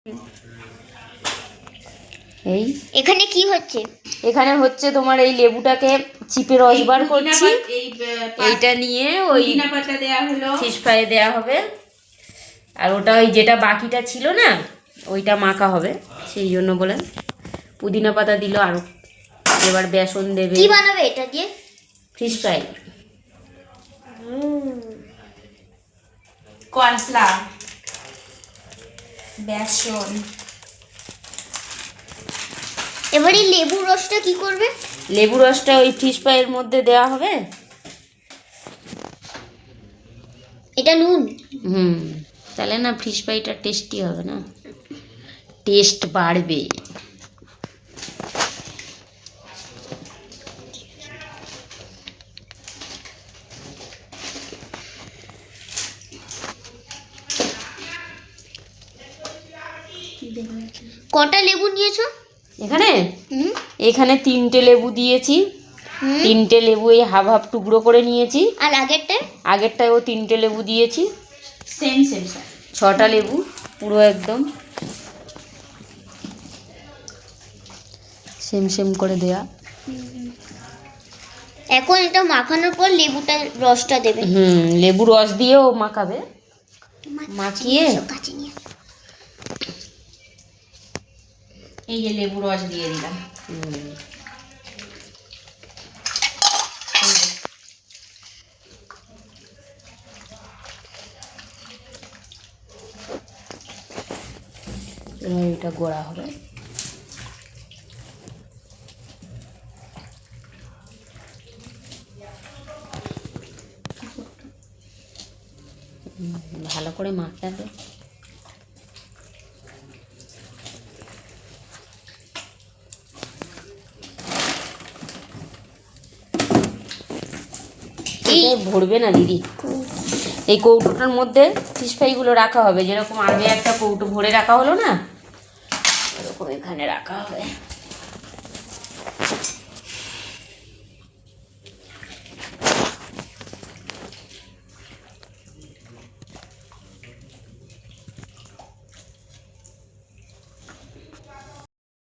এই এখানে কি হচ্ছে? এখানে হচ্ছে তোমার এই লেবুটাকে চিপে রস বার করছি। এইটা নিয়ে ওই পুদিনা পাতা দেওয়া হলো, ফিশ ফ্রাই দেওয়া হবে। আর ওটা ওই যেটা বাকিটা ছিল না ওইটা মাখা হবে, সেই জন্য বলে পুদিনা পাতা দিল। আর এবার বেসন দেবে। কি বানাবে এটা দিয়ে? Fish fry. কর্নফ্লাওয়ার, বেসন। এবারে লেবুর রসটা কি করবে? লেবু রসটা ওই ফিশ ফ্রাইয়ের মধ্যে দেওয়া হবে। এটা নুন? তাহলে না ফিশ ফ্রাইটা টেস্টি হবে, না টেস্ট বাড়বে। কটা লেবু নিয়েছো এখানে? এখানে 3টে লেবু দিয়েছি। 3টে লেবু এই হাফ হাফ টুকরো করে নিয়েছি। আর আগেরটায়? 3টে লেবু দিয়েছি। সেম 6টা লেবু পুরো একদম সেম করে দেয়া। এখন এটা মাখানোর পর লেবুটা রসটা দেবে। লেবু রস দিয়েও মাখাবে। মাখিয়ে এই যে লেবু রস দিয়ে দিলাম। এটা গোড়া হবে। ভালো করে মাখতে হবে। ভরবে না দিদি, এই কৌটোটার মধ্যে ফিশ ফ্রাইগুলো রাখা হবে। যেরকম আগে একটা কৌটো ভরে রাখা হলো না, এরকম এখানে রাখা হবে।